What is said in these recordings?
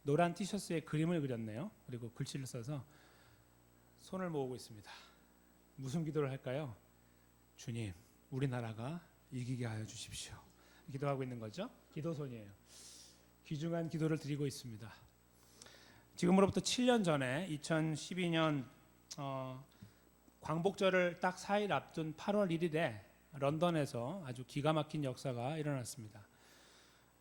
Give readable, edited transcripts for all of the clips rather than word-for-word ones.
노란 티셔츠에 그림을 그렸네요. 그리고 글씨를 써서 손을 모으고 있습니다. 무슨 기도를 할까요? 주님, 우리나라가 이기게 하여 주십시오. 기도하고 있는 거죠. 기도손이에요. 귀중한 기도를 드리고 있습니다. 지금으로부터 7년 전에 2012년 광복절을 딱 4일 앞둔 8월 1일에 런던에서 아주 기가 막힌 역사가 일어났습니다.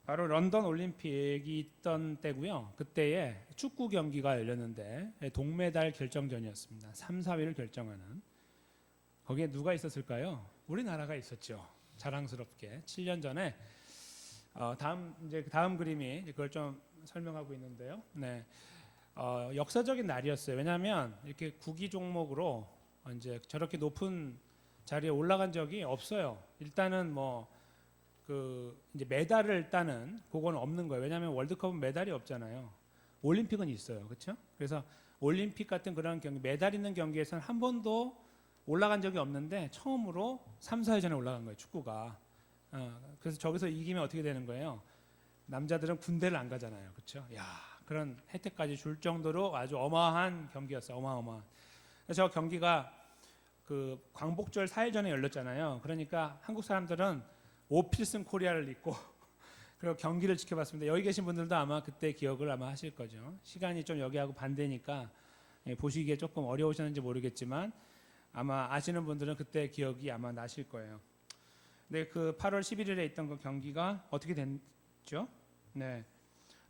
바로 런던 올림픽이 있던 때고요. 그때에 축구 경기가 열렸는데 동메달 결정전이었습니다. 3, 4위를 결정하는. 거기에 누가 있었을까요? 우리나라가 있었죠. 자랑스럽게 7년 전에 다음 그림이 그걸 좀 설명하고 있는데요. 네, 역사적인 날이었어요. 왜냐하면 이렇게 구기 종목으로 이제 저렇게 높은 자리에 올라간 적이 없어요. 일단은 이제 메달을 일단은 그건 없는 거예요. 왜냐하면 월드컵은 메달이 없잖아요. 올림픽은 있어요, 그렇죠? 그래서 올림픽 같은 그런 경기, 메달 있는 경기에서는 한 번도 올라간 적이 없는데 처음으로 3, 4회전에 올라간 거예요, 축구가. 그래서 저기서 이기면 어떻게 되는 거예요? 남자들은 군대를 안 가잖아요, 그렇죠? 야, 그런 혜택까지 줄 정도로 아주 어마어마한 경기였어요, 어마어마한. 그래서 저 경기가 그 광복절 4일 전에 열렸잖아요. 그러니까 한국 사람들은 오필슨 코리아를 입고 그리고 경기를 지켜봤습니다. 여기 계신 분들도 아마 그때 기억을 아마 하실 거죠. 시간이 좀 여기하고 반대니까 보시기에 조금 어려우셨는지 모르겠지만 아마 아시는 분들은 그때 기억이 아마 나실 거예요. 네, 그 8월 11일에 있던 그 경기가 어떻게 됐죠? 네,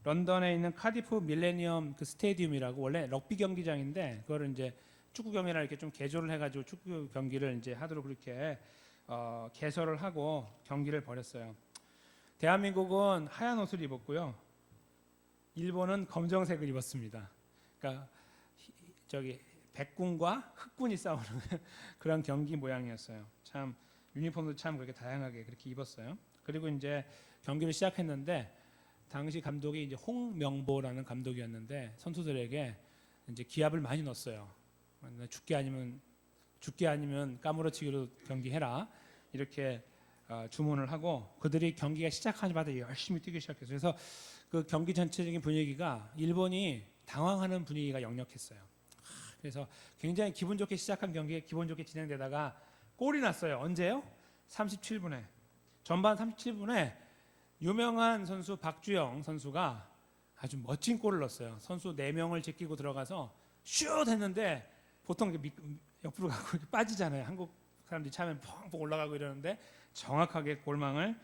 런던에 있는 카디프 밀레니엄 그 스테디움이라고 원래 럭비 경기장인데 그거를 이제 축구 경기랑 이렇게 좀 개조를 해가지고 축구 경기를 이제 하도록 그렇게 개설을 하고 경기를 벌였어요. 대한민국은 하얀 옷을 입었고요. 일본은 검정색을 입었습니다. 그러니까 저기 백군과 흑군이 싸우는 그런 경기 모양이었어요. 참 유니폼도 참 그렇게 다양하게 그렇게 입었어요. 그리고 이제 경기를 시작했는데 당시 감독이 이제 홍명보라는 감독이었는데 선수들에게 이제 기합을 많이 넣었어요. 죽게 아니면 까무러치기로 경기해라 이렇게 주문을 하고 그들이 경기가 시작하자마자 열심히 뛰기 시작했어요. 그래서 그 경기 전체적인 분위기가 일본이 당황하는 분위기가 역력했어요. 그래서 굉장히 기분 좋게 시작한 경기에 기분 좋게 진행되다가 골이 났어요. 언제요? 37분에. 전반 37분에 유명한 선수 박주영 선수가 아주 멋진 골을 넣었어요. 선수 4명을 제끼고 들어가서 슛 했는데 보통 옆으로 가고 빠지잖아요. 한국 사람들이 차면 펑펑 올라가고 이러는데 정확하게 골망을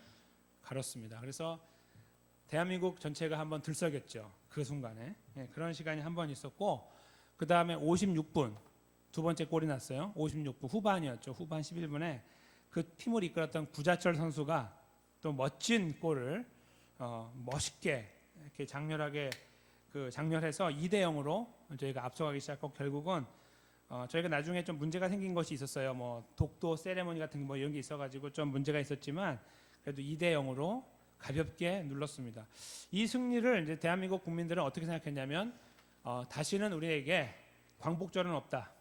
가렸습니다. 그래서 대한민국 전체가 한번 들썩였죠. 그 순간에. 그런 시간이 한번 있었고 그 다음에 56분 두 번째 골이 났어요. 56분 후반이었죠. 후반 11분에 그 팀을 이끌었던 구자철 선수가 또 멋진 골을 멋있게 이렇게 장렬하게 장렬해서 2대0으로 저희가 앞서가기 시작하고 결국은 저희가 나중에 좀 문제가 생긴 것이 있었어요. 독도 세레모니 같은 이런 게 있어가지고 좀 문제가 있었지만 그래도 2대0으로 가볍게 눌렀습니다. 이 승리를 이제 대한민국 국민들은 어떻게 생각했냐면 다시는 우리에게 광복절은 없다.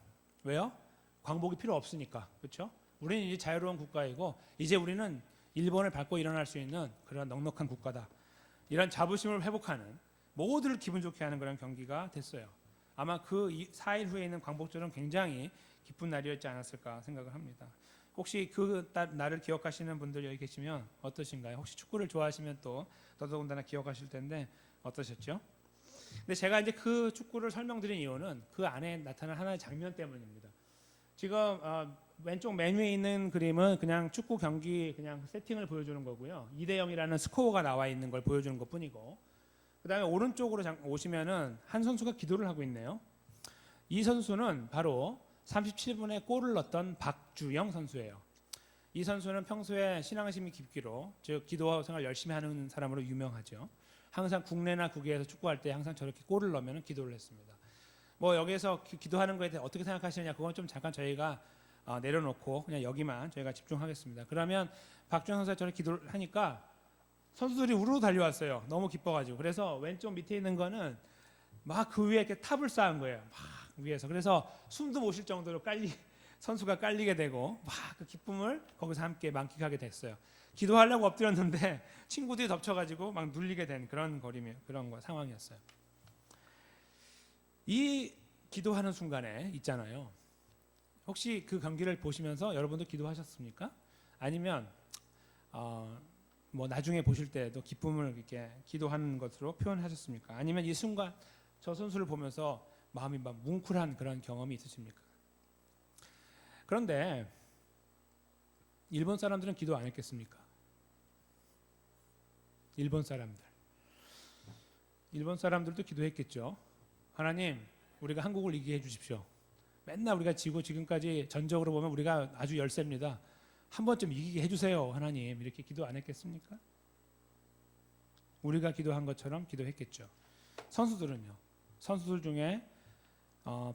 왜요? 광복이 필요 없으니까. 그렇죠? 우리는 이제 자유로운 국가이고 이제 우리는 일본을 밟고 일어날 수 있는 그런 넉넉한 국가다. 이런 자부심을 회복하는 모두를 기분 좋게 하는 그런 경기가 됐어요. 아마 그 4일 후에 있는 광복절은 굉장히 기쁜 날이었지 않았을까 생각을 합니다. 혹시 그 날을 기억하시는 분들 여기 계시면 어떠신가요? 혹시 축구를 좋아하시면 또 더더군다나 기억하실 텐데 어떠셨죠? 근데 제가 이제 그 축구를 설명드린 이유는 그 안에 나타난 하나의 장면 때문입니다. 지금 왼쪽 맨 위에 있는 그림은 그냥 축구 경기 그냥 세팅을 보여주는 거고요. 2대0이라는 스코어가 나와 있는 걸 보여주는 것뿐이고 그 다음에 오른쪽으로 오시면은 한 선수가 기도를 하고 있네요. 이 선수는 바로 37분에 골을 넣었던 박주영 선수예요. 이 선수는 평소에 신앙심이 깊기로 즉 기도 생활 열심히 하는 사람으로 유명하죠. 항상 국내나 국외에서 축구할 때 항상 저렇게 골을 넣으면 기도를 했습니다. 여기에서 기도하는 거에 대해 어떻게 생각하시느냐 그건 좀 잠깐 저희가 내려놓고 그냥 여기만 저희가 집중하겠습니다. 그러면 박주영 선수가 저렇게 기도를 하니까 선수들이 우르르 달려왔어요. 너무 기뻐가지고. 그래서 왼쪽 밑에 있는 거는 막 그 위에 이렇게 탑을 쌓은 거예요. 막 위에서. 그래서 숨도 못 쉴 정도로 선수가 깔리게 되고 막 그 기쁨을 거기서 함께 만끽하게 됐어요. 기도하려고 엎드렸는데 친구들이 덮쳐가지고 막 눌리게 된 그런 상황이었어요. 이 기도하는 순간에 있잖아요. 혹시 그 경기를 보시면서 여러분도 기도하셨습니까? 아니면 뭐 나중에 보실 때도 기쁨을 이렇게 기도하는 것으로 표현하셨습니까? 아니면 이 순간 저 선수를 보면서 마음이 막 뭉클한 그런 경험이 있으십니까? 그런데 일본 사람들은 기도 안 했겠습니까? 일본 사람들도 기도했겠죠. 하나님, 우리가 한국을 이기게 해주십시오. 맨날 우리가 지고 지금까지 전적으로 보면 우리가 아주 열세입니다. 한 번쯤 이기게 해주세요, 하나님. 이렇게 기도 안 했겠습니까? 우리가 기도한 것처럼 기도했겠죠. 선수들은요. 선수들 중에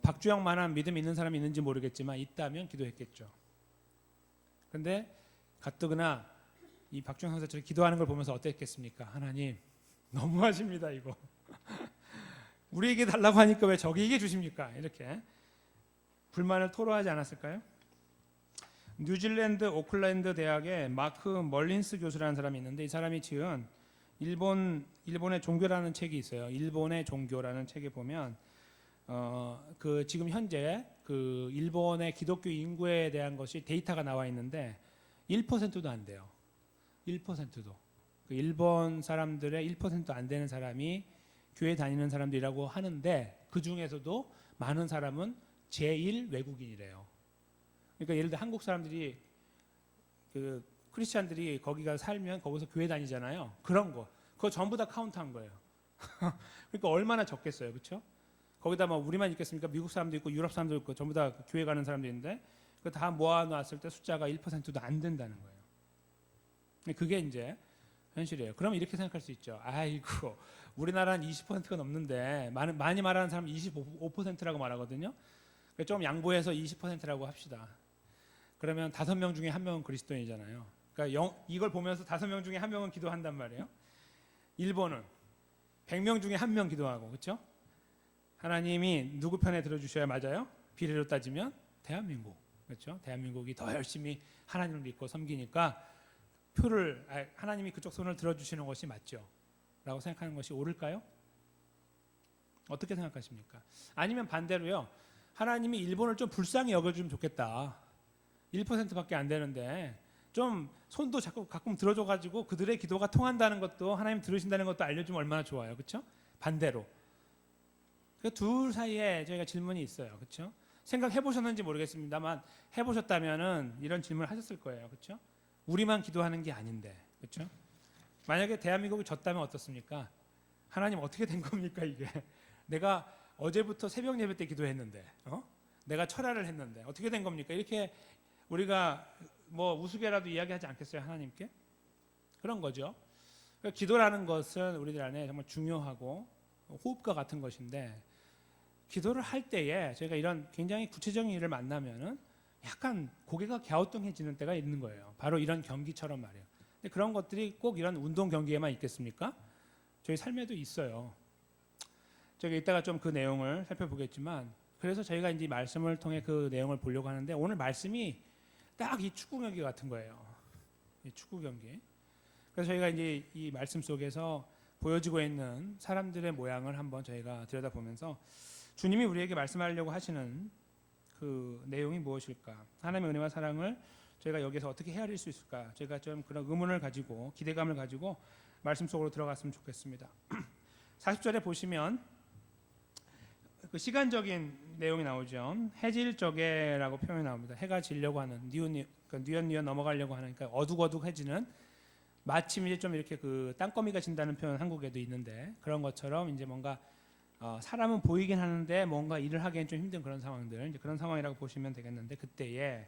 박주영만한 믿음 있는 사람이 있는지 모르겠지만 있다면 기도했겠죠. 그런데 가뜩이나 이 박주영 선수처럼 기도하는 걸 보면서 어땠겠습니까? 하나님, 너무하십니다 이거. 우리에게 달라고 하니까 왜 저기에게 주십니까? 이렇게 불만을 토로하지 않았을까요? 뉴질랜드 오클랜드 대학의 마크 멀린스 교수라는 사람이 있는데 이 사람이 지은 일본의 종교라는 책이 있어요. 일본의 종교라는 책에 보면 그 지금 현재 그 일본의 기독교 인구에 대한 것이 데이터가 나와 있는데 1%도 안 돼요. 1%도. 그 일본 사람들의 1% 안 되는 사람이 교회 다니는 사람들이라고 하는데 그 중에서도 많은 사람은 제1 외국인이래요. 그러니까 예를 들어 한국 사람들이 그 크리스찬들이 거기가 살면 거기서 교회 다니잖아요. 그런 거. 그거 전부 다 카운트한 거예요. 그러니까 얼마나 적겠어요. 그렇죠? 거기다 뭐 우리만 있겠습니까? 미국 사람도 있고 유럽 사람도 있고 전부 다 교회 가는 사람도 있는데 그 다 모아놨을 때 숫자가 1%도 안 된다는 거예요. 그게 이제 현실이에요. 그러면 이렇게 생각할 수 있죠. 아이고 우리나라는 20%가 넘는데 많이 말하는 사람은 25%라고 말하거든요. 좀 양보해서 20%라고 합시다. 그러면 5명 중에 1명은 그리스도인이잖아요. 그러니까 이걸 보면서 5명 중에 1명은 기도한단 말이에요. 일본은 100명 중에 1명 기도하고, 그렇죠? 하나님이 누구 편에 들어주셔야 맞아요? 비례로 따지면 대한민국, 그렇죠? 대한민국이 더 열심히 하나님을 믿고 섬기니까 하나님이 그쪽 손을 들어주시는 것이 맞죠? 라고 생각하는 것이 옳을까요? 어떻게 생각하십니까? 아니면 반대로요. 하나님이 일본을 좀 불쌍히 여겨주면 좋겠다. 1%밖에 안 되는데 좀 손도 자꾸 가끔 들어줘가지고 그들의 기도가 통한다는 것도 하나님 들으신다는 것도 알려주면 얼마나 좋아요, 그렇죠? 반대로 그 둘 사이에 저희가 질문이 있어요, 그렇죠? 생각해 보셨는지 모르겠습니다만 해보셨다면은 이런 질문을 하셨을 거예요, 그렇죠? 우리만 기도하는 게 아닌데, 그렇죠? 만약에 대한민국이 졌다면 어떻습니까? 하나님 어떻게 된 겁니까 이게? 내가 어제부터 새벽 예배 때 기도했는데, 내가 철야를 했는데 어떻게 된 겁니까? 이렇게 우리가 뭐 우스개라도 이야기하지 않겠어요, 하나님께? 그런 거죠. 그러니까 기도라는 것은 우리들 안에 정말 중요하고 호흡과 같은 것인데 기도를 할 때에 저희가 이런 굉장히 구체적인 일을 만나면은 약간 고개가 갸우뚱해지는 때가 있는 거예요. 바로 이런 경기처럼 말이에요. 근데 그런 것들이 꼭 이런 운동 경기에만 있겠습니까? 저희 삶에도 있어요. 저기 이따가 좀 그 내용을 살펴보겠지만 그래서 저희가 이제 말씀을 통해 그 내용을 보려고 하는데 오늘 말씀이 딱 이 축구 경기 같은 거예요. 이 축구 경기. 그래서 저희가 이제 이 말씀 속에서 보여지고 있는 사람들의 모양을 한번 저희가 들여다보면서 주님이 우리에게 말씀하려고 하시는 그 내용이 무엇일까? 하나님의 은혜와 사랑을 저희가 여기서 어떻게 헤아릴 수 있을까? 제가 좀 그런 의문을 가지고 기대감을 가지고 말씀 속으로 들어갔으면 좋겠습니다. 40절에 보시면 그 시간적인 내용이 나오죠. 해질적에라고 표현이 나옵니다. 해가 지려고 하는 뉘엿뉘엿 넘어가려고 하는 그러니까 어둑어둑해지는 마침 이제 좀 이렇게 그 땅거미가 진다는 표현 한국에도 있는데 그런 것처럼 이제 뭔가 사람은 보이긴 하는데 뭔가 일을 하기엔 좀 힘든 그런 상황들 이제 그런 상황이라고 보시면 되겠는데 그때에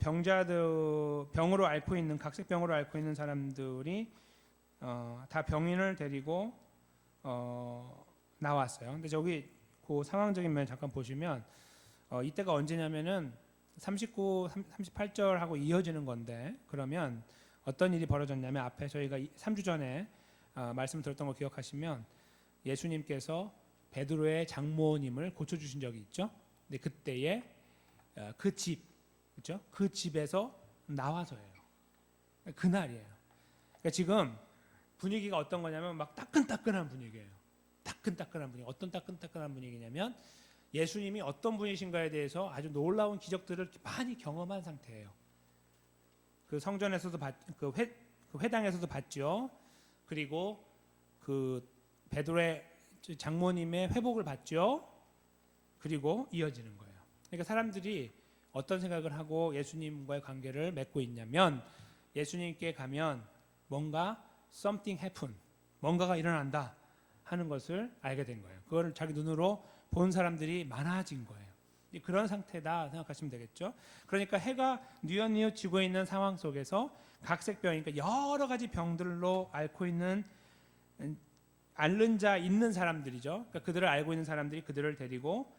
병으로 앓고 있는 각색병으로 앓고 있는 사람들이 다 병인을 데리고 나왔어요. 근데 저기 그 상황적인 면 잠깐 보시면 이때가 언제냐면은 39, 38절하고 이어지는 건데 그러면 어떤 일이 벌어졌냐면 앞에 저희가 3주 전에 말씀을 들었던 거 기억하시면 예수님께서 베드로의 장모님을 고쳐주신 적이 있죠. 근데 그때에 그 집, 그렇죠? 그 집에서 나와서예요. 그날이에요. 그러니까 지금 분위기가 어떤 거냐면 막 따끈따끈한 분위기예요. 따끈따끈한 분위기. 어떤 따끈따끈한 분위기냐면 예수님이 어떤 분이신가에 대해서 아주 놀라운 기적들을 많이 경험한 상태예요. 그 성전에서도 그 회당에서도 봤죠. 그리고 그 베드로의 장모님의 회복을 봤죠. 그리고 이어지는 거예요. 그러니까 사람들이 어떤 생각을 하고 예수님과의 관계를 맺고 있냐면 예수님께 가면 뭔가 something happen, 뭔가가 일어난다 하는 것을 알게 된 거예요. 그걸 자기 눈으로 본 사람들이 많아진 거예요. 그런 상태다 생각하시면 되겠죠. 그러니까 해가 뉘엿뉘엿 지고 있는 상황 속에서 각색병, 그러니까 여러 가지 병들로 앓고 있는 앓는 자 있는 사람들이죠. 그러니까 그들을 알고 있는 사람들이 그들을 데리고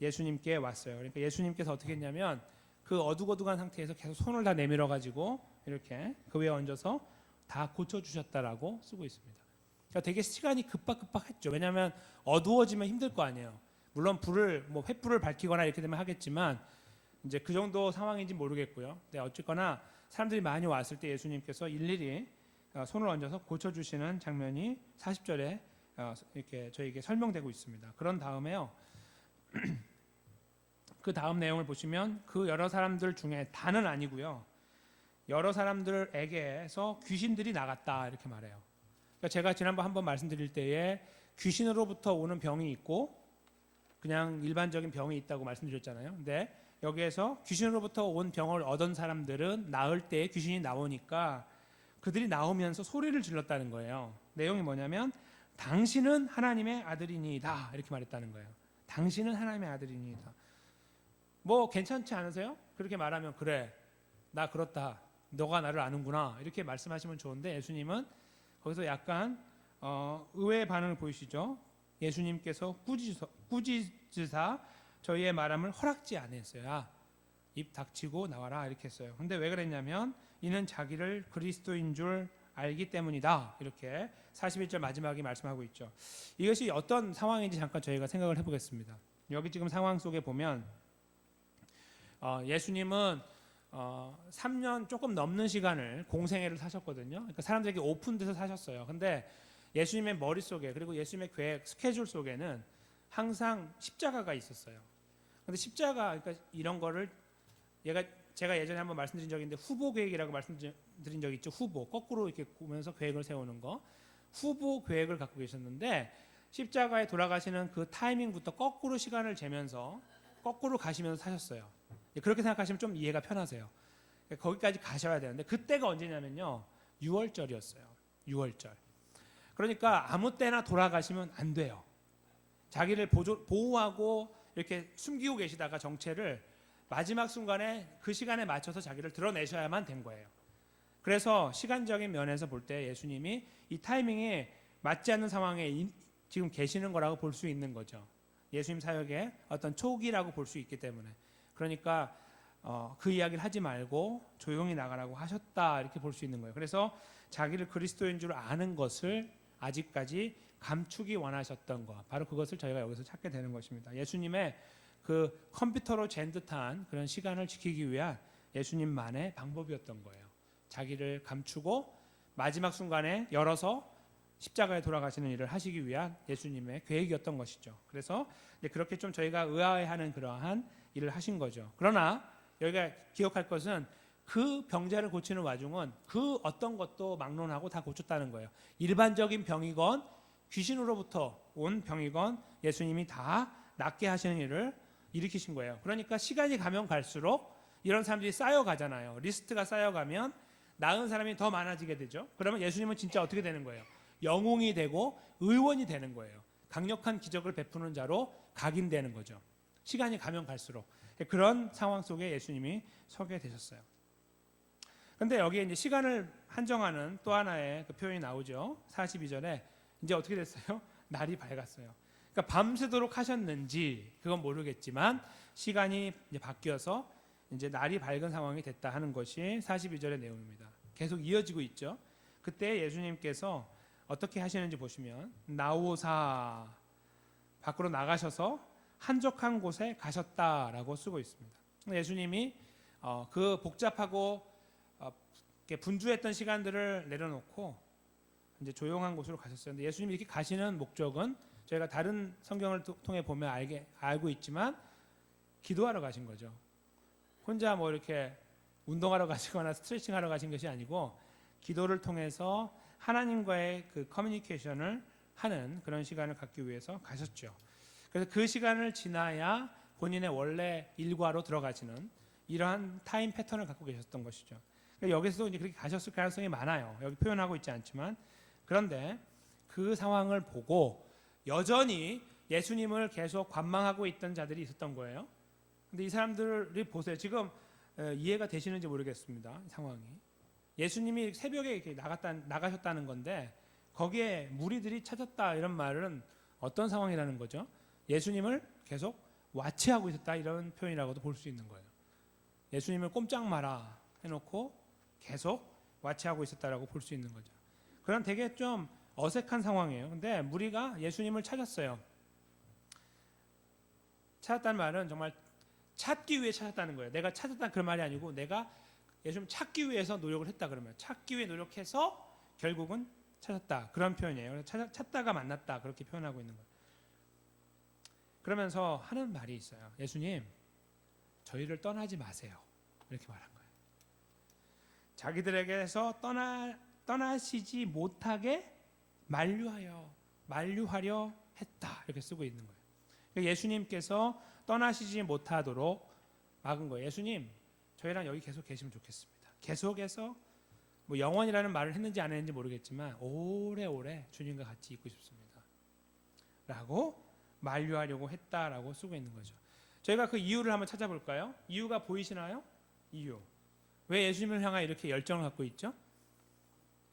예수님께 왔어요. 그러니까 예수님께서 어떻게 했냐면 그 어둑어둑한 상태에서 계속 손을 다 내밀어 가지고 이렇게 그 위에 얹어서 다 고쳐 주셨다라고 쓰고 있습니다. 그러니까 되게 시간이 급박했죠. 왜냐하면 어두워지면 힘들 거 아니에요. 물론 불을 뭐 횃불을 밝히거나 이렇게 되면 하겠지만 이제 그 정도 상황인지 모르겠고요. 근데 어쨌거나 사람들이 많이 왔을 때 예수님께서 일일이 손을 얹어서 고쳐 주시는 장면이 40절에 이렇게 저에게 설명되고 있습니다. 그런 다음에요. 그 다음 내용을 보시면 그 여러 사람들 중에 다는 아니고요. 여러 사람들에게서 귀신들이 나갔다 이렇게 말해요. 그러니까 제가 지난번 한번 말씀드릴 때에 귀신으로부터 오는 병이 있고 그냥 일반적인 병이 있다고 말씀드렸잖아요. 근데 여기에서 귀신으로부터 온 병을 얻은 사람들은 나을 때 귀신이 나오니까 그들이 나오면서 소리를 질렀다는 거예요. 내용이 뭐냐면 당신은 하나님의 아들이니이다 이렇게 말했다는 거예요. 당신은 하나님의 아들이니이다. 뭐 괜찮지 않으세요? 그렇게 말하면 그래 나 그렇다 너가 나를 아는구나 이렇게 말씀하시면 좋은데 예수님은 거기서 약간 의외의 반응을 보이시죠. 예수님께서 꾸짖으사 저희의 말함을 허락지 않았어요. 입 닥치고 나와라 이렇게 했어요. 근데 왜 그랬냐면 이는 자기를 그리스도인 줄 알기 때문이다 이렇게 41절 마지막에 말씀하고 있죠. 이것이 어떤 상황인지 잠깐 저희가 생각을 해보겠습니다. 여기 지금 상황 속에 보면 예수님은 3년 조금 넘는 시간을 공생애를 사셨거든요. 그러니까 사람들에게 오픈돼서 사셨어요. 근데 예수님의 머릿속에 그리고 예수님의 계획 스케줄 속에는 항상 십자가가 있었어요. 근데 십자가 그러니까 이런 거를 제가 예전에 한번 말씀드린 적이 있는데 후보 계획이라고 말씀드린 적이 있죠. 후보 거꾸로 이렇게 보면서 계획을 세우는 거 후보 계획을 갖고 계셨는데 십자가에 돌아가시는 그 타이밍부터 거꾸로 시간을 재면서 거꾸로 가시면서 사셨어요. 그렇게 생각하시면 좀 이해가 편하세요. 거기까지 가셔야 되는데 그때가 언제냐면요 6월절이었어요. 6월절. 그러니까 아무 때나 돌아가시면 안 돼요. 자기를 보호하고 이렇게 숨기고 계시다가 정체를 마지막 순간에 그 시간에 맞춰서 자기를 드러내셔야만 된 거예요. 그래서 시간적인 면에서 볼 때 예수님이 이 타이밍에 맞지 않는 상황에 지금 계시는 거라고 볼 수 있는 거죠. 예수님 사역의 어떤 초기라고 볼 수 있기 때문에. 그러니까 그 이야기를 하지 말고 조용히 나가라고 하셨다 이렇게 볼 수 있는 거예요. 그래서 자기를 그리스도인 줄 아는 것을 아직까지 감추기 원하셨던 것, 바로 그것을 저희가 여기서 찾게 되는 것입니다. 예수님의 그 컴퓨터로 잰 듯한 그런 시간을 지키기 위한 예수님만의 방법이었던 거예요. 자기를 감추고 마지막 순간에 열어서 십자가에 돌아가시는 일을 하시기 위한 예수님의 계획이었던 것이죠. 그래서 그렇게 좀 저희가 의아해하는 그러한 일을 하신 거죠. 그러나 여기가 기억할 것은 그 병자를 고치는 와중은 그 어떤 것도 막론하고 다 고쳤다는 거예요. 일반적인 병이건 귀신으로부터 온 병이건 예수님이 다 낫게 하시는 일을 일으키신 거예요. 그러니까 시간이 가면 갈수록 이런 사람들이 쌓여가잖아요. 리스트가 쌓여가면 나은 사람이 더 많아지게 되죠. 그러면 예수님은 진짜 어떻게 되는 거예요? 영웅이 되고 의원이 되는 거예요. 강력한 기적을 베푸는 자로 각인되는 거죠. 시간이 가면 갈수록 그런 상황 속에 예수님이 서게 되셨어요. 그런데 여기에 이제 시간을 한정하는 또 하나의 그 표현이 나오죠. 42절에 이제 어떻게 됐어요? 날이 밝았어요. 그러니까 밤새도록 하셨는지 그건 모르겠지만 시간이 이제 바뀌어서 이제 날이 밝은 상황이 됐다 하는 것이 42절의 내용입니다. 계속 이어지고 있죠. 그때 예수님께서 어떻게 하시는지 보시면 나오사 밖으로 나가셔서 한적한 곳에 가셨다라고 쓰고 있습니다. 예수님이 그 복잡하고 분주했던 시간들을 내려놓고 이제 조용한 곳으로 가셨어요. 근데 예수님이 이렇게 가시는 목적은 저희가 다른 성경을 통해 보면 알고 있지만 기도하러 가신 거죠. 혼자 뭐 이렇게 운동하러 가시거나 스트레칭하러 가신 것이 아니고 기도를 통해서 하나님과의 그 커뮤니케이션을 하는 그런 시간을 갖기 위해서 가셨죠. 그래서 그 시간을 지나야 본인의 원래 일과로 들어가시는 이러한 타임 패턴을 갖고 계셨던 것이죠. 여기서도 이제 그렇게 가셨을 가능성이 많아요. 여기 표현하고 있지 않지만 그런데 그 상황을 보고 여전히 예수님을 계속 관망하고 있던 자들이 있었던 거예요. 근데 이 사람들이 보세요. 지금 이해가 되시는지 모르겠습니다. 상황이. 예수님이 새벽에 이렇게 나가셨다는 건데 거기에 무리들이 찾았다 이런 말은 어떤 상황이라는 거죠? 예수님을 계속 와치하고 있었다 이런 표현이라고도 볼 수 있는 거예요. 예수님을 꼼짝 마라 해놓고 계속 와치하고 있었다라고 볼 수 있는 거죠. 그런 되게 좀 어색한 상황이에요. 근데 무리가 예수님을 찾았어요. 찾았다는 말은 정말 찾기 위해 찾았다는 거예요. 내가 찾았다 그런 말이 아니고 내가 예수님 찾기 위해서 노력을 했다 그러면 찾기 위해 노력해서 결국은 찾았다 그런 표현이에요. 찾다가 만났다 그렇게 표현하고 있는 거예요. 그러면서 하는 말이 있어요. 예수님, 저희를 떠나지 마세요. 이렇게 말한 거예요. 자기들에게서 떠나시지 못하게 만류하려 했다 이렇게 쓰고 있는 거예요. 그러니까 예수님께서 떠나시지 못하도록 막은 거예요. 예수님, 저희랑 여기 계속 계시면 좋겠습니다. 계속해서 뭐 영원이라는 말을 했는지 안 했는지 모르겠지만 오래오래 주님과 같이 있고 싶습니다. 라고 만류하려고 했다라고 쓰고 있는 거죠. 저희가 그 이유를 한번 찾아볼까요? 이유가 보이시나요? 이유. 왜 예수님을 향해 이렇게 열정을 갖고 있죠?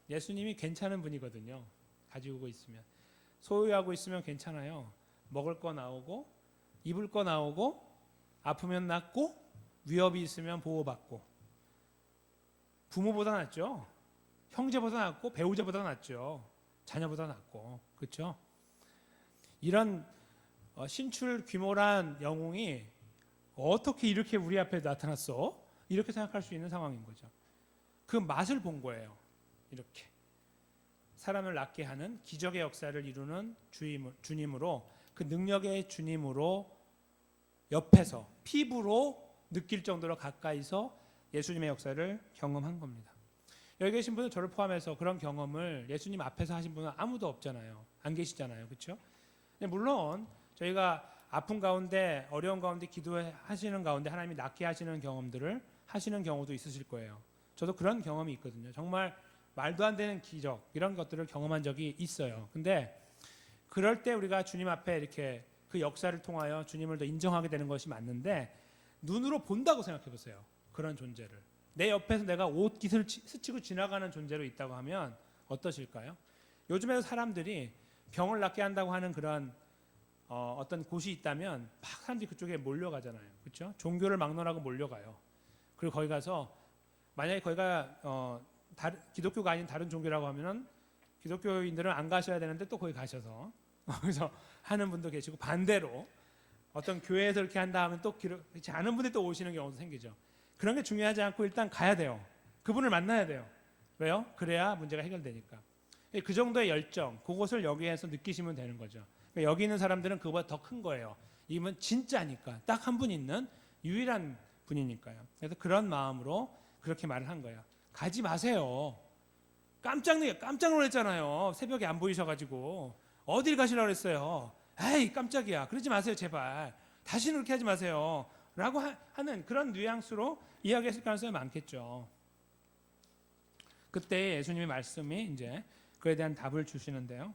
예수님이 괜찮은 분이거든요. 가지고 있으면. 소유하고 있으면 괜찮아요. 먹을 거 나오고 입을 거 나오고 아프면 낫고 위협이 있으면 보호받고 부모보다 낫죠. 형제보다 낫고 배우자보다 낫죠. 자녀보다 낫고 그렇죠? 이런 신출 귀몰한 영웅이 어떻게 이렇게 우리 앞에 나타났어? 이렇게 생각할 수 있는 상황인 거죠. 그 맛을 본 거예요. 이렇게 사람을 낫게 하는 기적의 역사를 이루는 주님으로 그 능력의 주님으로 옆에서 피부로 느낄 정도로 가까이서 예수님의 역사를 경험한 겁니다. 여기 계신 분은 저를 포함해서 그런 경험을 예수님 앞에서 하신 분은 아무도 없잖아요. 안 계시잖아요. 그렇죠? 물론 저희가 아픈 가운데 어려운 가운데 기도하시는 가운데 하나님이 낫게 하시는 경험들을 하시는 경우도 있으실 거예요. 저도 그런 경험이 있거든요. 정말 말도 안 되는 기적 이런 것들을 경험한 적이 있어요. 근데 그럴 때 우리가 주님 앞에 이렇게 그 역사를 통하여 주님을 더 인정하게 되는 것이 맞는데 눈으로 본다고 생각해 보세요. 그런 존재를 내 옆에서 내가 옷깃을 스치고 지나가는 존재로 있다고 하면 어떠실까요? 요즘에도 사람들이 병을 낫게 한다고 하는 그런 어떤 곳이 있다면 막 사람들이 그쪽에 몰려가잖아요. 그렇죠? 종교를 막론하고 몰려가요. 그리고 거기 가서 만약에 거기가 기독교가 아닌 다른 종교라고 하면은 기독교인들은 안 가셔야 되는데 또 거기 가셔서 거기서 하는 분도 계시고 반대로 어떤 교회에서 이렇게 한다 하면 또 그렇지 않은 분들이 또 오시는 경우도 생기죠. 그런 게 중요하지 않고 일단 가야 돼요. 그분을 만나야 돼요. 왜요? 그래야 문제가 해결되니까. 그 정도의 열정, 그것을 여기에서 느끼시면 되는 거죠. 그러니까 여기 있는 사람들은 그거보다 더 큰 거예요. 이분 진짜니까 딱 한 분 있는 유일한 분이니까요. 그래서 그런 마음으로 그렇게 말을 한 거예요. 가지 마세요. 깜짝 놀랐잖아요. 새벽에 안 보이셔가지고 어딜 가시라고 그랬어요. 에이 깜짝이야. 그러지 마세요 제발. 다시는 그렇게 하지 마세요. 라고 하는 그런 뉘앙스로 이야기했을 가능성이 많겠죠. 그때 예수님의 말씀이 이제 그에 대한 답을 주시는데요.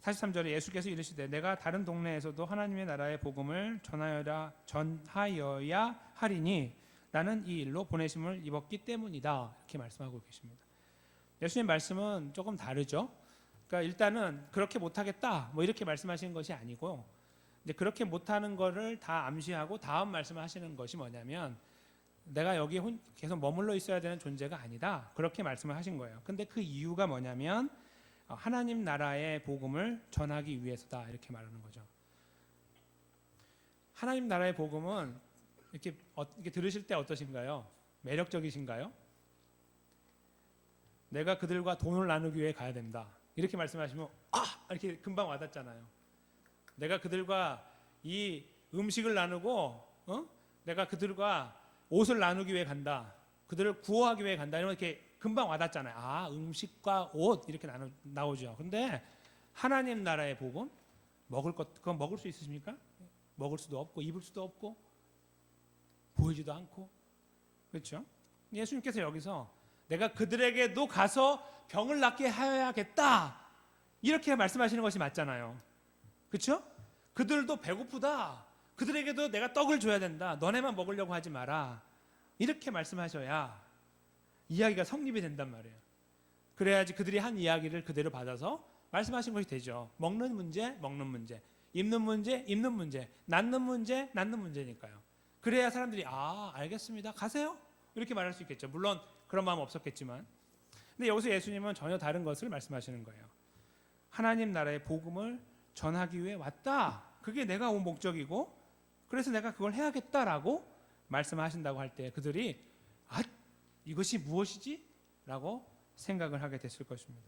43절에 예수께서 이르시되 내가 다른 동네에서도 하나님의 나라의 복음을 전하여야 하리니 나는 이 일로 보내심을 입었기 때문이다. 이렇게 말씀하고 계십니다. 예수님 말씀은 조금 다르죠. 그러니까 일단은 그렇게 못하겠다 뭐 이렇게 말씀하시는 것이 아니고 이제 그렇게 못하는 거를 다 암시하고 다음 말씀하시는 것이 뭐냐면 내가 여기 계속 머물러 있어야 되는 존재가 아니다. 그렇게 말씀을 하신 거예요. 근데 그 이유가 뭐냐면 하나님 나라의 복음을 전하기 위해서다. 이렇게 말하는 거죠. 하나님 나라의 복음은 이렇게 들으실 때 어떠신가요? 매력적이신가요? 내가 그들과 돈을 나누기 위해 가야 된다. 이렇게 말씀하시면 이렇게 금방 와닿잖아요. 내가 그들과 이 음식을 나누고 내가 그들과 옷을 나누기 위해 간다. 그들을 구호하기 위해 간다. 이런 이렇게 금방 와닿잖아요. 음식과 옷 이렇게 나오죠. 근데 하나님 나라의 복음 먹을 것 그건 먹을 수 있으십니까? 먹을 수도 없고 입을 수도 없고 보이지도 않고 그렇죠? 예수님께서 여기서 내가 그들에게도 가서 병을 낫게 하여야겠다 이렇게 말씀하시는 것이 맞잖아요. 그렇죠? 그들도 배고프다. 그들에게도 내가 떡을 줘야 된다. 너네만 먹으려고 하지 마라. 이렇게 말씀하셔야 이야기가 성립이 된단 말이에요. 그래야지 그들이 한 이야기를 그대로 받아서 말씀하신 것이 되죠. 먹는 문제, 먹는 문제. 입는 문제, 입는 문제. 낳는 문제, 낳는 문제니까요. 그래야 사람들이 알겠습니다. 가세요. 이렇게 말할 수 있겠죠. 물론 그런 마음 없었겠지만. 근데 여기서 예수님은 전혀 다른 것을 말씀하시는 거예요. 하나님 나라의 복음을 전하기 위해 왔다. 그게 내가 온 목적이고 그래서 내가 그걸 해야겠다라고 말씀하신다고 할 때 그들이 이것이 무엇이지? 라고 생각을 하게 됐을 것입니다.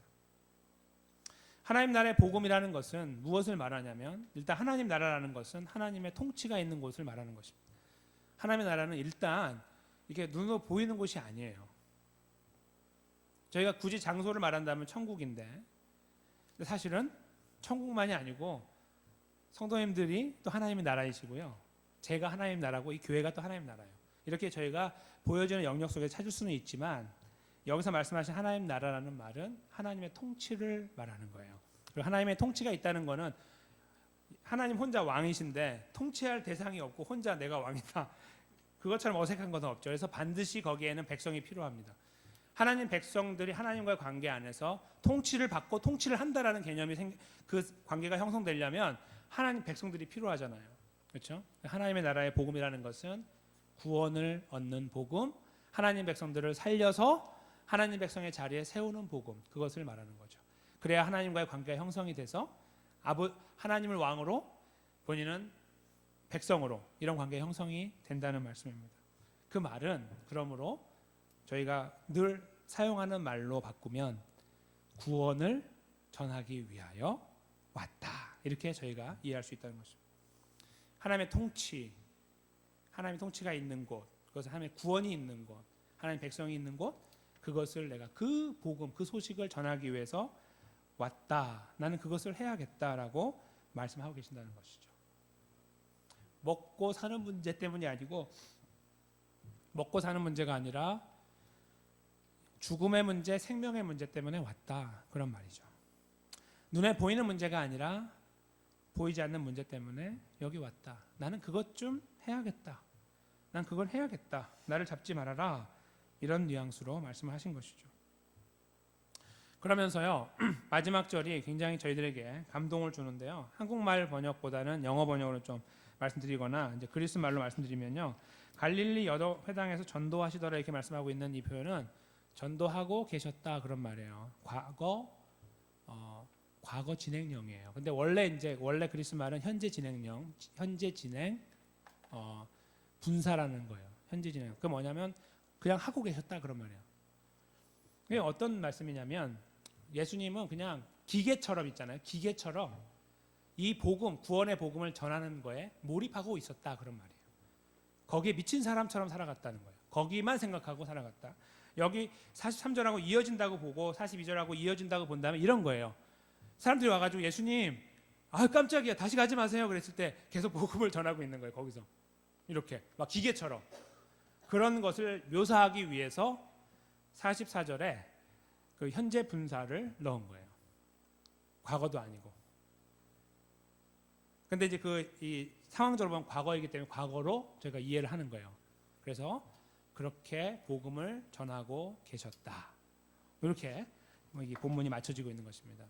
하나님 나라의 복음이라는 것은 무엇을 말하냐면 일단 하나님 나라라는 것은 하나님의 통치가 있는 곳을 말하는 것입니다. 하나님의 나라는 일단 이게 눈으로 보이는 곳이 아니에요. 저희가 굳이 장소를 말한다면 천국인데 근데 사실은 천국만이 아니고 성도님들이 또 하나님의 나라이시고요. 제가 하나님 나라고 이 교회가 또 하나님 나라예요. 이렇게 저희가 보여지는 영역 속에 찾을 수는 있지만 여기서 말씀하신 하나님 나라라는 말은 하나님의 통치를 말하는 거예요. 그리고 하나님의 통치가 있다는 것은 하나님 혼자 왕이신데 통치할 대상이 없고 혼자 내가 왕이다. 그것처럼 어색한 것은 없죠. 그래서 반드시 거기에는 백성이 필요합니다. 하나님 백성들이 하나님과의 관계 안에서 통치를 받고 통치를 한다라는 개념이 그 관계가 형성되려면 하나님 백성들이 필요하잖아요. 그렇죠? 하나님의 나라의 복음이라는 것은 구원을 얻는 복음, 하나님 백성들을 살려서 하나님 백성의 자리에 세우는 복음, 그것을 말하는 거죠. 그래야 하나님과의 관계가 형성이 돼서 하나님을 왕으로 본인은 백성으로 이런 관계 형성이 된다는 말씀입니다. 그 말은 그러므로 저희가 늘 사용하는 말로 바꾸면 구원을 전하기 위하여 왔다. 이렇게 저희가 이해할 수 있다는 것입니다. 하나님의 통치가 있는 곳, 그것은 하나님의 구원이 있는 곳, 하나님의 백성이 있는 곳, 그것을 내가 그 복음, 그 소식을 전하기 위해서 왔다. 나는 그것을 해야겠다라고 말씀하고 계신다는 것이죠. 먹고 사는 문제 때문이 아니고 먹고 사는 문제가 아니라 죽음의 문제, 생명의 문제 때문에 왔다. 그런 말이죠. 눈에 보이는 문제가 아니라 보이지 않는 문제 때문에 여기 왔다. 나는 그것 좀 해야겠다. 난 그걸 해야겠다. 나를 잡지 말아라. 이런 뉘앙스로 말씀하신 것이죠. 그러면서요. 마지막 절이 굉장히 저희들에게 감동을 주는데요. 한국말 번역보다는 영어 번역으로 좀 말씀드리거나 이제 그리스 말로 말씀드리면요. 갈릴리 여러 회당에서 전도하시더라 이렇게 말씀하고 있는 이 표현은 전도하고 계셨다 그런 말이에요. 과거 진행형이에요. 근데 원래 그리스 말은 현재 진행형, 현재 진행 분사라는 거예요. 현재 진행. 그 뭐냐면 그냥 하고 계셨다 그런 말이에요. 이게 어떤 말씀이냐면 예수님은 그냥 기계처럼 있잖아요. 기계처럼 이 복음, 구원의 복음을 전하는 거에 몰입하고 있었다 그런 말이에요. 거기에 미친 사람처럼 살아갔다는 거예요. 거기만 생각하고 살아갔다. 여기 43절하고 이어진다고 보고 42절하고 이어진다고 본다면 이런 거예요. 사람들이 와가지고 예수님 깜짝이야 다시 가지 마세요 그랬을 때 계속 복음을 전하고 있는 거예요. 거기서 이렇게 막 기계처럼 그런 것을 묘사하기 위해서 44절에 그 현재 분사를 넣은 거예요. 과거도 아니고. 근데 이제 이 상황적으로 보면 과거이기 때문에 과거로 저희가 이해를 하는 거예요. 그래서 그렇게 복음을 전하고 계셨다. 이렇게 이 본문이 맞춰지고 있는 것입니다.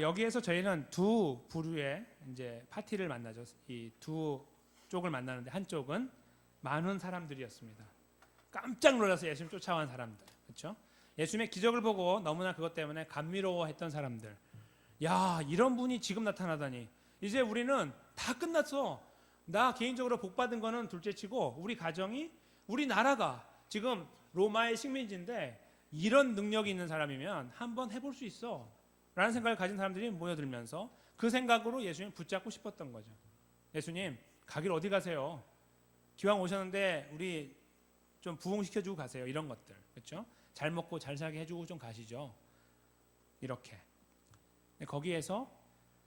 여기에서 저희는 두 부류의 이제 파티를 만나죠. 이 두 쪽을 만나는데 한쪽은 많은 사람들이었습니다. 깜짝 놀라서 예수님 쫓아온 사람들, 그렇죠? 예수님의 기적을 보고 너무나 그것 때문에 감미로워했던 사람들. 야, 이런 분이 지금 나타나다니. 이제 우리는 다 끝났어. 나 개인적으로 복 받은 거는 둘째치고 우리 가정이, 우리 나라가 지금 로마의 식민지인데 이런 능력이 있는 사람이면 한번 해볼 수 있어 라는 생각을 가진 사람들이 모여들면서 그 생각으로 예수님 붙잡고 싶었던 거죠. 예수님 가길 어디 가세요? 기왕 오셨는데 우리 좀 부흥시켜주고 가세요. 이런 것들, 그렇죠? 잘 먹고 잘 살게 해주고 좀 가시죠. 이렇게 거기에서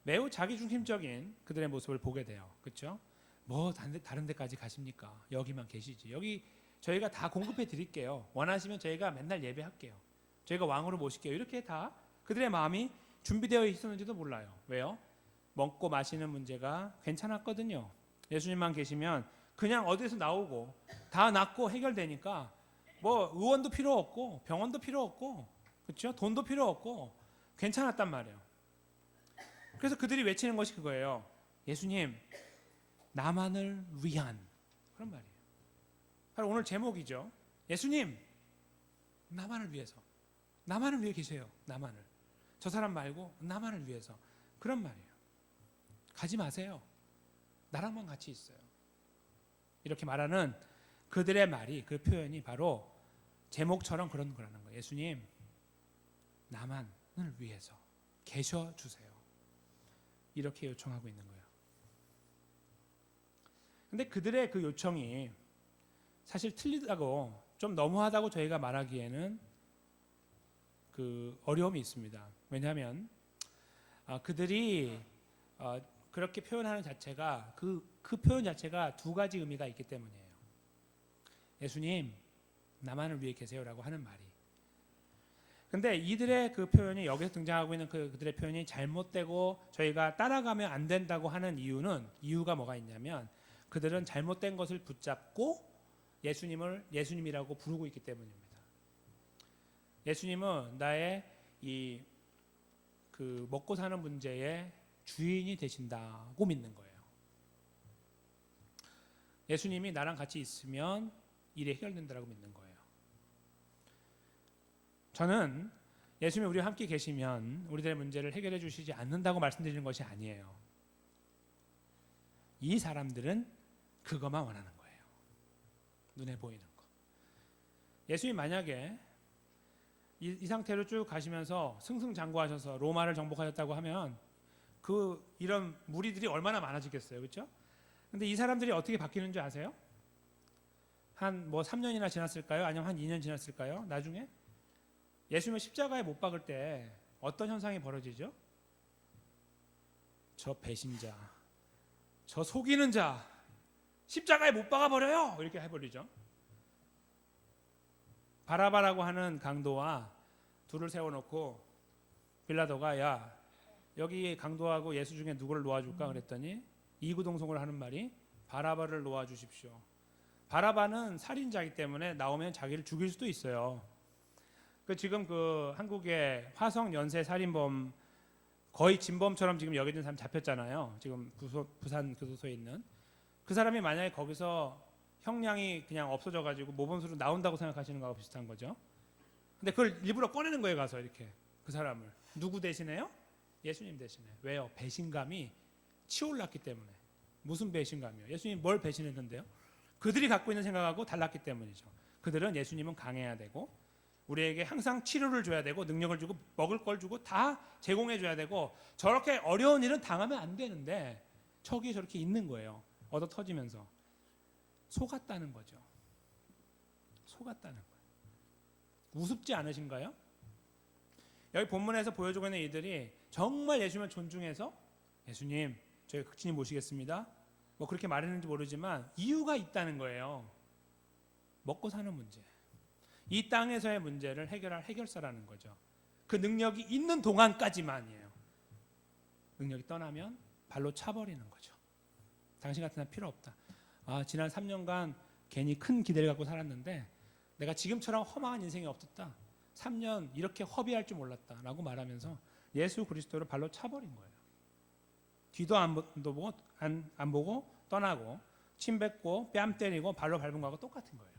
매우 자기중심적인 그들의 모습을 보게 돼요. 그렇죠? 뭐 다른 데까지 가십니까? 여기만 계시지. 여기 저희가 다 공급해 드릴게요. 원하시면 저희가 맨날 예배할게요. 저희가 왕으로 모실게요. 이렇게 다 그들의 마음이 준비되어 있었는지도 몰라요. 왜요? 먹고 마시는 문제가 괜찮았거든요. 예수님만 계시면 그냥 어디에서 나오고 다 낫고 해결되니까 뭐 의원도 필요 없고 병원도 필요 없고, 그렇죠? 돈도 필요 없고 괜찮았단 말이에요. 그래서 그들이 외치는 것이 그거예요. 예수님, 나만을 위한, 그런 말이에요. 바로 오늘 제목이죠. 예수님, 나만을 위해서, 나만을 위해 계세요. 나만을, 저 사람 말고 나만을 위해서, 그런 말이에요. 가지 마세요. 나랑만 같이 있어요. 이렇게 말하는 그들의 말이, 그 표현이 바로 제목처럼 그런 거라는 거예요. 예수님, 나만을 위해서 계셔 주세요. 이렇게 요청하고 있는 거예요. 근데 그들의 그 요청이 사실 틀리다고, 좀 너무하다고 저희가 말하기에는 그 어려움이 있습니다. 왜냐하면 그들이 그렇게 표현하는 자체가 그 표현 자체가 두 가지 의미가 있기 때문이에요. 예수님, 나만을 위해 계세요라고 하는 말이. 근데 이들의 그 표현이, 여기서 등장하고 있는 그들의 표현이 잘못되고 저희가 따라가면 안 된다고 하는 이유가 뭐가 있냐면, 그들은 잘못된 것을 붙잡고 예수님을 예수님이라고 부르고 있기 때문입니다. 예수님은 나의 이 그 먹고 사는 문제의 주인이 되신다고 믿는 거예요. 예수님이 나랑 같이 있으면 일이 해결된다고 믿는 거예요. 저는 예수님이 우리와 함께 계시면 우리들의 문제를 해결해 주시지 않는다고 말씀드리는 것이 아니에요. 이 사람들은 그것만 원하는 거예요. 눈에 보이는 거. 예수님이 만약에 이 상태로 쭉 가시면서 승승장구하셔서 로마를 정복하셨다고 하면 이런 무리들이 얼마나 많아지겠어요. 그렇죠? 근데 이 사람들이 어떻게 바뀌는 줄 아세요? 한 3년이나 지났을까요? 아니면 한 2년 지났을까요? 나중에 예수님을 십자가에 못 박을 때 어떤 현상이 벌어지죠? 저 배신자, 저 속이는 자, 십자가에 못 박아버려요! 이렇게 해버리죠. 바라바라고 하는 강도와 둘을 세워놓고 빌라도가, 야, 여기 강도하고 예수 중에 누구를 놓아줄까 그랬더니 이구동성을 하는 말이, 바라바를 놓아주십시오. 바라바는 살인자이기 때문에 나오면 자기를 죽일 수도 있어요. 지금 한국의 화성 연쇄 살인범, 거의 진범처럼 지금 여겨진 사람 잡혔잖아요. 지금 부산 교도소에 있는 그 사람이 만약에 거기서 형량이 그냥 없어져가지고 모범수로 나온다고 생각하시는 거하고 비슷한 거죠. 근데 그걸 일부러 꺼내는 거예요. 가서 이렇게 그 사람을 누구 대신해요? 예수님 대신에. 왜요? 배신감이 치올랐기 때문에. 무슨 배신감이요? 예수님 뭘 배신했는데요? 그들이 갖고 있는 생각하고 달랐기 때문이죠. 그들은 예수님은 강해야 되고 우리에게 항상 치료를 줘야 되고 능력을 주고 먹을 걸 주고 다 제공해 줘야 되고, 저렇게 어려운 일은 당하면 안 되는데 척이 저렇게 있는 거예요. 얻어 터지면서 속았다는 거죠. 속았다는 거예요. 우습지 않으신가요? 여기 본문에서 보여주고 있는 이들이 정말 예수님을 존중해서, 예수님 저희 극진히 모시겠습니다, 그렇게 말했는지 모르지만 이유가 있다는 거예요. 먹고 사는 문제, 이 땅에서의 문제를 해결할 해결사라는 거죠. 그 능력이 있는 동안까지만이에요. 능력이 떠나면 발로 차버리는 거죠. 당신 같은 사람 필요 없다. 지난 3년간 괜히 큰 기대를 갖고 살았는데 내가 지금처럼 험한 인생이 없었다. 3년 이렇게 허비할 줄 몰랐다 라고 말하면서 예수 그리스도를 발로 차버린 거예요. 뒤도 안 보고 떠나고 침 뱉고 뺨 때리고 발로 밟은 거하고 똑같은 거예요.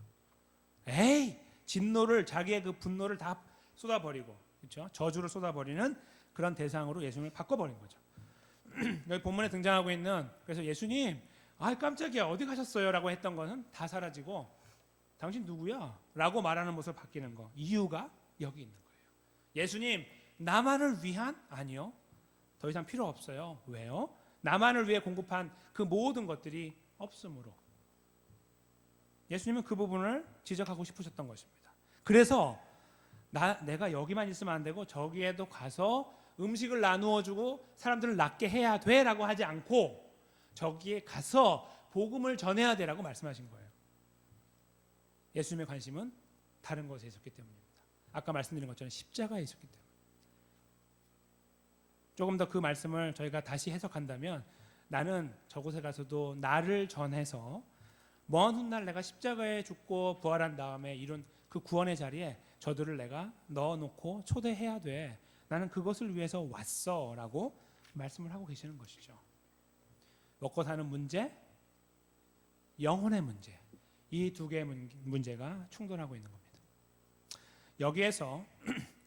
에이, 진노를, 자기의 그 분노를 다 쏟아버리고, 그렇죠? 저주를 쏟아버리는 그런 대상으로 예수님을 바꿔버린 거죠. 여기 본문에 등장하고 있는, 그래서 예수님, 깜짝이야, 어디 가셨어요? 라고 했던 것은 다 사라지고, 당신 누구야? 라고 말하는 모습을 바뀌는 거. 이유가 여기 있는 거예요. 예수님, 나만을 위한? 아니요. 더 이상 필요 없어요. 왜요? 나만을 위해 공급한 그 모든 것들이 없으므로. 예수님은 그 부분을 지적하고 싶으셨던 것입니다. 그래서 내가 여기만 있으면 안 되고 저기에도 가서 음식을 나누어 주고 사람들을 낫게 해야 돼라고 하지 않고 저기에 가서 복음을 전해야 돼라고 말씀하신 거예요. 예수님의 관심은 다른 것에 있었기 때문입니다. 아까 말씀드린 것처럼 십자가에 있었기 때문에. 조금 더 그 말씀을 저희가 다시 해석한다면 나는 저곳에 가서도 나를 전해서 먼 훗날 내가 십자가에 죽고 부활한 다음에 이룬 그 구원의 자리에 저들을 내가 넣어놓고 초대해야 돼. 나는 그것을 위해서 왔어 라고 말씀을 하고 계시는 것이죠. 먹고 사는 문제, 영혼의 문제, 이 두 개의 문제가 충돌하고 있는 겁니다. 여기에서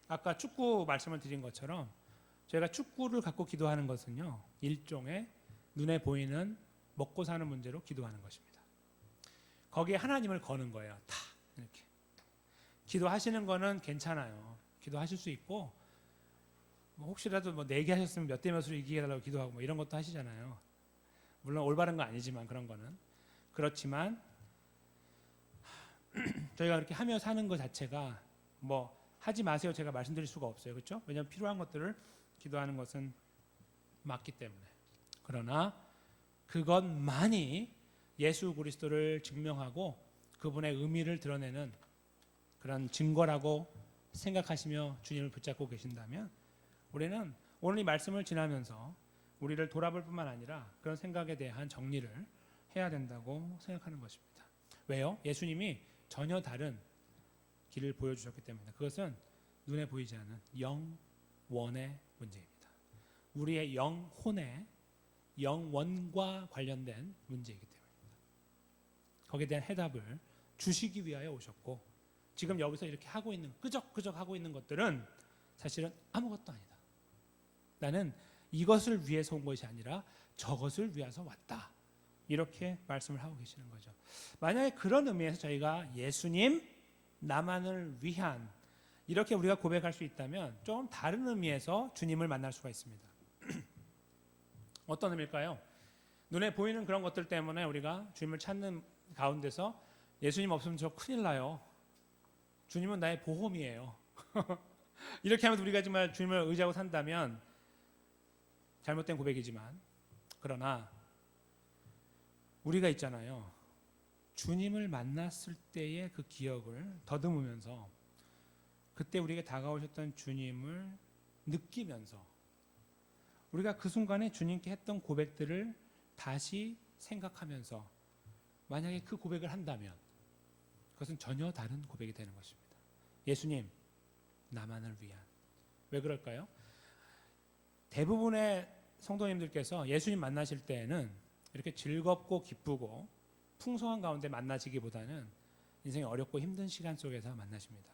아까 축구 말씀을 드린 것처럼 저희가 축구를 갖고 기도하는 것은요, 일종의 눈에 보이는 먹고 사는 문제로 기도하는 것입니다. 거기에 하나님을 거는 거예요. 다 이렇게 기도하시는 거는 괜찮아요. 기도하실 수 있고 뭐 혹시라도 뭐 내기 하셨으면 몇 대 몇으로 이기게 해달라고 기도하고 뭐 이런 것도 하시잖아요. 물론 올바른 거 아니지만 그런 거는 그렇지만 저희가 그렇게 하며 사는 것 자체가 뭐 하지 마세요 제가 말씀드릴 수가 없어요. 그렇죠? 왜냐하면 필요한 것들을 기도하는 것은 맞기 때문에. 그러나 그것만이 예수 그리스도를 증명하고 그분의 의미를 드러내는 그런 증거라고 생각하시며 주님을 붙잡고 계신다면 우리는 오늘 이 말씀을 지나면서 우리를 돌아볼 뿐만 아니라 그런 생각에 대한 정리를 해야 된다고 생각하는 것입니다. 왜요? 예수님이 전혀 다른 길을 보여주셨기 때문에. 그것은 눈에 보이지 않는 영원의 문제입니다. 우리의 영혼의 영원과 관련된 문제이기 때문입니다. 거기에 대한 해답을 주시기 위하여 오셨고 지금 여기서 이렇게 하고 있는 끄적끄적 하고 있는 것들은 사실은 아무것도 아니다. 나는 이것을 위해서 온 것이 아니라 저것을 위해서 왔다. 이렇게 말씀을 하고 계시는 거죠. 만약에 그런 의미에서 저희가 예수님 나만을 위한 이렇게 우리가 고백할 수 있다면 좀 다른 의미에서 주님을 만날 수가 있습니다. 어떤 의미일까요? 눈에 보이는 그런 것들 때문에 우리가 주님을 찾는 가운데서 예수님 없으면 저 큰일 나요. 주님은 나의 보험이에요. 이렇게 하면서 우리가 정말 주님을 의지하고 산다면 잘못된 고백이지만 그러나 우리가 있잖아요. 주님을 만났을 때의 그 기억을 더듬으면서 그때 우리에게 다가오셨던 주님을 느끼면서 우리가 그 순간에 주님께 했던 고백들을 다시 생각하면서 만약에 그 고백을 한다면 그것은 전혀 다른 고백이 되는 것입니다. 예수님, 나만을 위한. 왜 그럴까요? 대부분의 성도님들께서 예수님 만나실 때에는 이렇게 즐겁고 기쁘고 풍성한 가운데 만나시기보다는 인생이 어렵고 힘든 시간 속에서 만나십니다.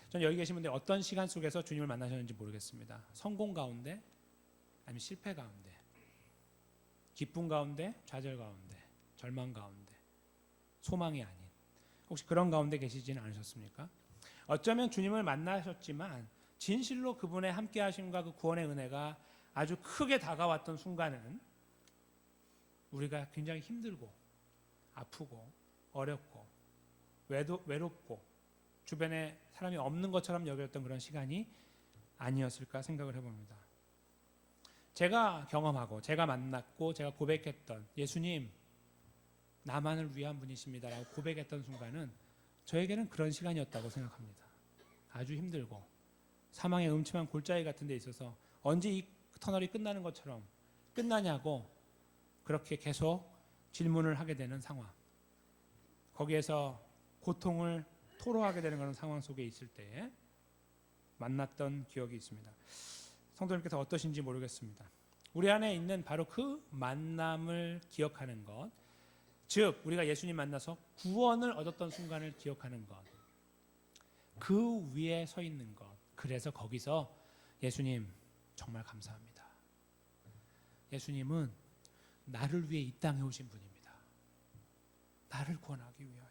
전 여기 계신 분들 어떤 시간 속에서 주님을 만나셨는지 모르겠습니다. 성공 가운데 아니면 실패 가운데, 기쁨 가운데, 좌절 가운데, 절망 가운데, 소망이 아닌 혹시 그런 가운데 계시지는 않으셨습니까? 어쩌면 주님을 만나셨지만 진실로 그분의 함께 하심과 그 구원의 은혜가 아주 크게 다가왔던 순간은 우리가 굉장히 힘들고 아프고 어렵고 외롭고 주변에 사람이 없는 것처럼 여겼던 그런 시간이 아니었을까 생각을 해봅니다. 제가 경험하고 제가 만났고 제가 고백했던 예수님 나만을 위한 분이십니다라고 고백했던 순간은 저에게는 그런 시간이었다고 생각합니다. 아주 힘들고 사망의 음침한 골짜기 같은 데 있어서 언제 이 터널이 끝나는 것처럼 끝나냐고 그렇게 계속 질문을 하게 되는 상황, 거기에서 고통을 토로하게 되는 그런 상황 속에 있을 때에 만났던 기억이 있습니다. 성도님께서 어떠신지 모르겠습니다. 우리 안에 있는 바로 그 만남을 기억하는 것, 즉 우리가 예수님 만나서 구원을 얻었던 순간을 기억하는 것, 그 위에 서 있는 것, 그래서 거기서 예수님 정말 감사합니다. 예수님은 나를 위해 이 땅에 오신 분입니다. 나를 구원하기 위하여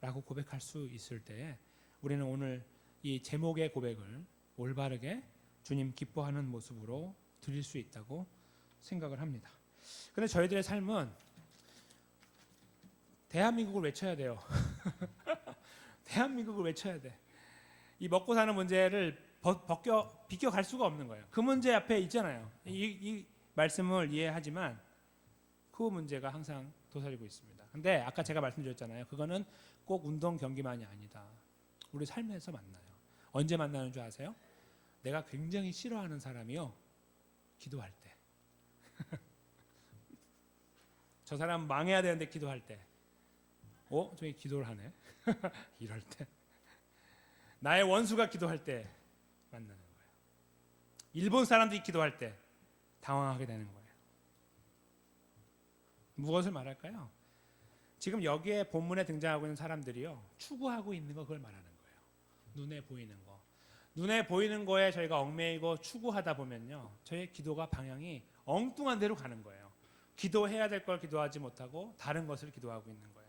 라고 고백할 수 있을 때에 우리는 오늘 이 제목의 고백을 올바르게 주님 기뻐하는 모습으로 드릴 수 있다고 생각을 합니다. 그런데 저희들의 삶은 대한민국을 외쳐야 돼요. 대한민국을 외쳐야 돼. 이 먹고 사는 문제를 비껴갈 수가 없는 거예요. 그 문제 앞에 있잖아요. 이 말씀을 이해하지만 그 문제가 항상 도사리고 있습니다. 근데 아까 제가 말씀드렸잖아요. 그거는 꼭 운동 경기만이 아니다. 우리 삶에서 만나요. 언제 만나는 줄 아세요? 내가 굉장히 싫어하는 사람이요, 기도할 때. 저 사람 망해야 되는데 기도할 때. 저기 기도를 하네. 이럴 때. 나의 원수가 기도할 때 만나는 거예요. 일본 사람들이 기도할 때 당황하게 되는 거예요. 무엇을 말할까요? 지금 여기에 본문에 등장하고 있는 사람들이요, 추구하고 있는 거, 그걸 말하는 거예요. 눈에 보이는 거. 눈에 보이는 거에 저희가 얽매이고 추구하다 보면요, 저희의 기도가 방향이 엉뚱한 데로 가는 거예요. 기도해야 될 걸 기도하지 못하고 다른 것을 기도하고 있는 거예요.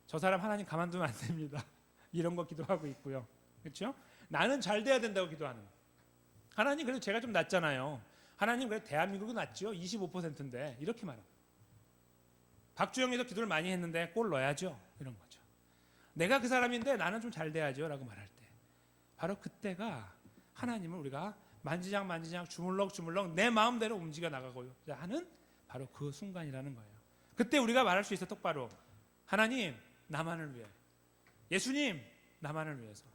저 사람 하나님 가만두면 안 됩니다. 이런 거 기도하고 있고요. 그렇죠? 나는 잘 돼야 된다고 기도하는 거예요. 하나님 그래도 제가 좀 낫잖아요. 하나님 그래도 대한민국은 낫죠. 25%인데 이렇게 말합니다. 박주영이도 기도를 많이 했는데 골 넣어야죠. 이런 거죠. 내가 그 사람인데 나는 좀 잘 돼야죠 라고 말할 때, 바로 그때가 하나님을 우리가 만지작 주물럭 내 마음대로 움직여 나가고자 하는 바로 그 순간이라는 거예요. 그때 우리가 말할 수 있어, 똑바로. 하나님 나만을 위해, 예수님 나만을 위해서.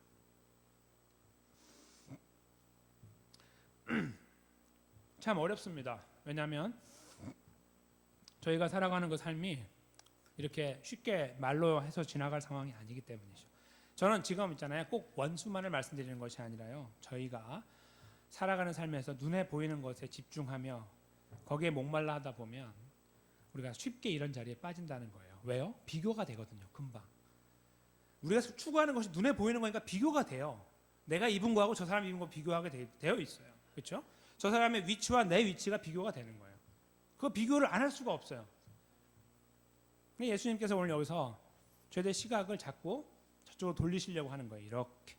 참 어렵습니다. 왜냐하면 저희가 살아가는 그 삶이 이렇게 쉽게 말로 해서 지나갈 상황이 아니기 때문이죠. 저는 지금 있잖아요, 꼭 원수만을 말씀드리는 것이 아니라요, 저희가 살아가는 삶에서 눈에 보이는 것에 집중하며 거기에 목말라 하다 보면 우리가 쉽게 이런 자리에 빠진다는 거예요. 왜요? 비교가 되거든요, 금방. 우리가 추구하는 것이 눈에 보이는 거니까 비교가 돼요. 내가 입은 거하고 저 사람이 입은 거 비교하게 되어 있어요. 그렇죠? 저 사람의 위치와 내 위치가 비교가 되는 거예요. 그 비교를 안 할 수가 없어요. 예수님께서 오늘 여기서 죄의 시각을 자꾸 저쪽으로 돌리시려고 하는 거예요. 이렇게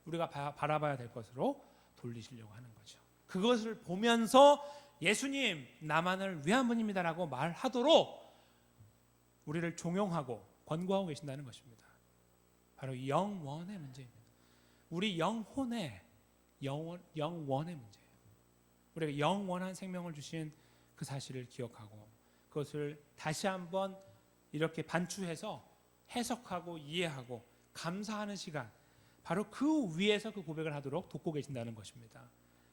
우리가 바라봐야 될 것으로 돌리시려고 하는 거죠. 그것을 보면서 예수님 나만을 위한 분입니다라고 말하도록 우리를 종용하고 권고하고 계신다는 것입니다. 바로 영원의 문제입니다. 우리 영혼의 영원의 문제예요. 우리가 영원한 생명을 주신 그 사실을 기억하고 그것을 다시 한번 이렇게 반추해서 해석하고 이해하고 감사하는 시간, 바로 그 위에서 그 고백을 하도록 돕고 계신다는 것입니다.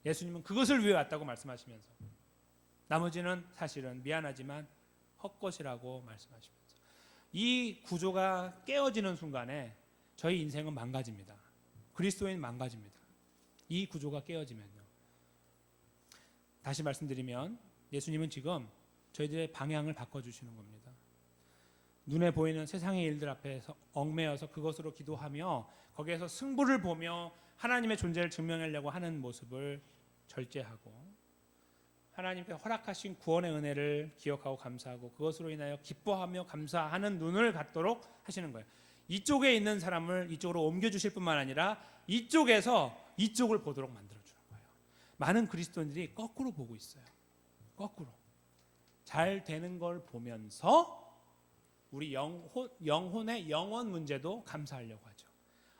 예수님은 그것을 위해 왔다고 말씀하시면서 나머지는 사실은 미안하지만 헛것이라고 말씀하시면서 이 구조가 깨어지는 순간에 저희 인생은 망가집니다. 그리스도인 망가집니다. 이 구조가 깨어지면요. 다시 말씀드리면 예수님은 지금 저희들의 방향을 바꿔주시는 겁니다. 눈에 보이는 세상의 일들 앞에서 얽매여서 그것으로 기도하며 거기에서 승부를 보며 하나님의 존재를 증명하려고 하는 모습을 절제하고 하나님께 허락하신 구원의 은혜를 기억하고 감사하고 그것으로 인하여 기뻐하며 감사하는 눈을 갖도록 하시는 거예요. 이쪽에 있는 사람을 이쪽으로 옮겨주실 뿐만 아니라 이쪽에서 이쪽을 보도록 만들어주는 거예요. 많은 그리스도인들이 거꾸로 보고 있어요. 거꾸로. 잘 되는 걸 보면서 우리 영혼의 영원 문제도 감사하려고 하죠.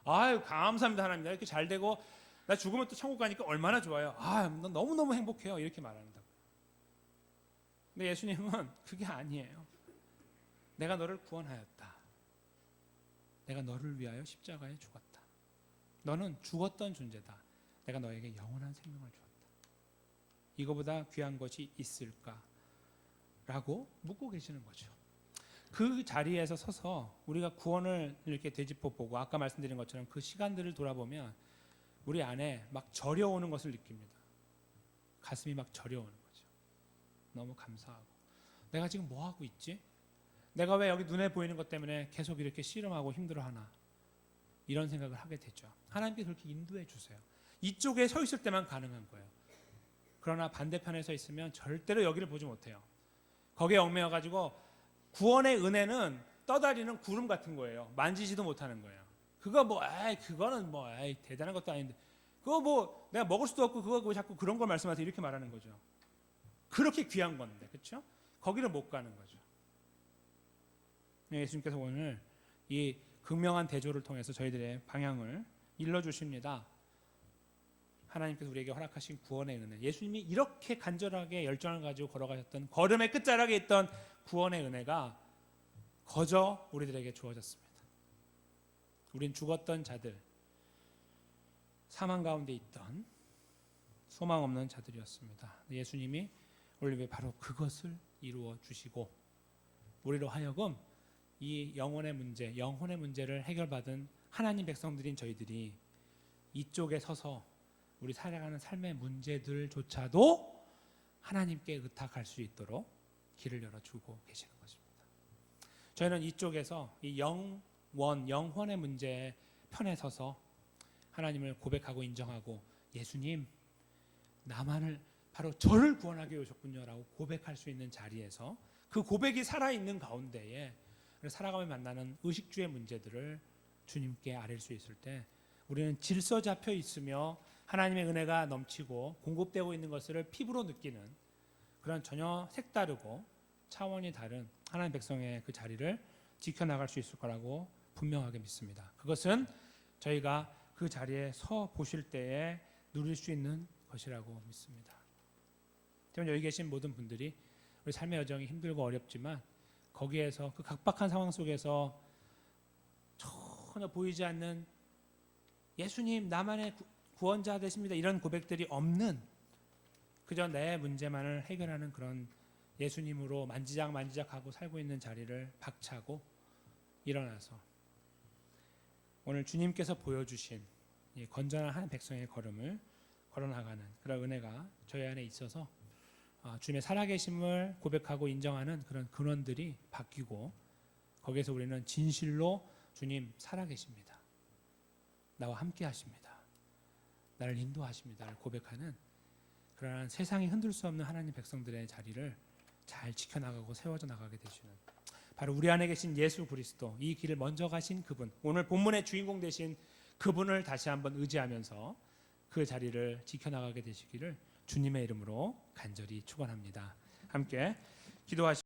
아유, 감사합니다 하나님. 이렇게 잘 되고 나 죽으면 또 천국 가니까 얼마나 좋아요. 아, 너무너무 행복해요. 이렇게 말한다고. 근데 예수님은 그게 아니에요. 내가 너를 구원하였다. 내가 너를 위하여 십자가에 죽었다. 너는 죽었던 존재다. 내가 너에게 영원한 생명을 주었다. 이거보다 귀한 것이 있을까? 라고 묻고 계시는 거죠. 그 자리에서 서서 우리가 구원을 이렇게 되짚어 보고 아까 말씀드린 것처럼 그 시간들을 돌아보면 우리 안에 막 저려오는 것을 느낍니다. 가슴이 막 저려오는 거죠. 너무 감사하고 내가 지금 뭐 하고 있지? 내가 왜 여기 눈에 보이는 것 때문에 계속 이렇게 씨름하고 힘들어하나? 이런 생각을 하게 되죠. 하나님께 그렇게 인도해 주세요. 이쪽에 서 있을 때만 가능한 거예요. 그러나 반대편에 서 있으면 절대로 여기를 보지 못해요. 거기에 얽매여가지고 구원의 은혜는 떠다니는 구름 같은 거예요. 만지지도 못하는 거예요. 그거 뭐 그거는 뭐 대단한 것도 아닌데 그거 뭐 내가 먹을 수도 없고 그거 왜 자꾸 그런 걸 말씀하세요 이렇게 말하는 거죠. 그렇게 귀한 건데 그렇죠? 거기를 못 가는 거죠. 예수님께서 오늘 이 극명한 대조를 통해서 저희들의 방향을 일러주십니다. 하나님께서 우리에게 허락하신 구원의 은혜, 예수님이 이렇게 간절하게 열정을 가지고 걸어가셨던 걸음의 끝자락에 있던 구원의 은혜가 거저 우리들에게 주어졌습니다. 우린 죽었던 자들, 사망 가운데 있던 소망 없는 자들이었습니다. 예수님이 우리 위해 바로 그것을 이루어 주시고 우리로 하여금 이 영혼의 문제를 해결받은 하나님 백성들인 저희들이 이쪽에 서서 우리 살아가는 삶의 문제들조차도 하나님께 의탁할 수 있도록 길을 열어주고 계시는 것입니다. 저희는 이쪽에서 이 영혼의 문제의 편에 서서 하나님을 고백하고 인정하고 예수님 나만을 바로 저를 구원하게 오셨군요 라고 고백할 수 있는 자리에서 그 고백이 살아있는 가운데에 살아가며 만나는 의식주의 문제들을 주님께 아뢰 수 있을 때 우리는 질서 잡혀 있으며 하나님의 은혜가 넘치고 공급되고 있는 것을 피부로 느끼는 그런 전혀 색다르고 차원이 다른 하나님 백성의 그 자리를 지켜나갈 수 있을 거라고 분명하게 믿습니다. 그것은 저희가 그 자리에 서 보실 때에 누릴 수 있는 것이라고 믿습니다. 때문에 여기 계신 모든 분들이 우리 삶의 여정이 힘들고 어렵지만 거기에서 그 각박한 상황 속에서 전혀 보이지 않는 예수님 나만의 구원자 되십니다 이런 고백들이 없는 그저 내 문제만을 해결하는 그런 예수님으로 만지작하고 살고 있는 자리를 박차고 일어나서 오늘 주님께서 보여주신 이 건전한 한 백성의 걸음을 걸어나가는 그런 은혜가 저희 안에 있어서 주님의 살아계심을 고백하고 인정하는 그런 근원들이 바뀌고 거기에서 우리는 진실로 주님 살아계십니다. 나와 함께 하십니다. 나를 인도하십니다. 를 고백하는 그러한 세상이 흔들 수 없는 하나님 백성들의 자리를 잘 지켜나가고 세워져 나가게 되시는 바로 우리 안에 계신 예수 그리스도 이 길을 먼저 가신 그분 오늘 본문의 주인공 되신 그분을 다시 한번 의지하면서 그 자리를 지켜나가게 되시기를 주님의 이름으로 간절히 축원합니다. 함께 기도하시죠.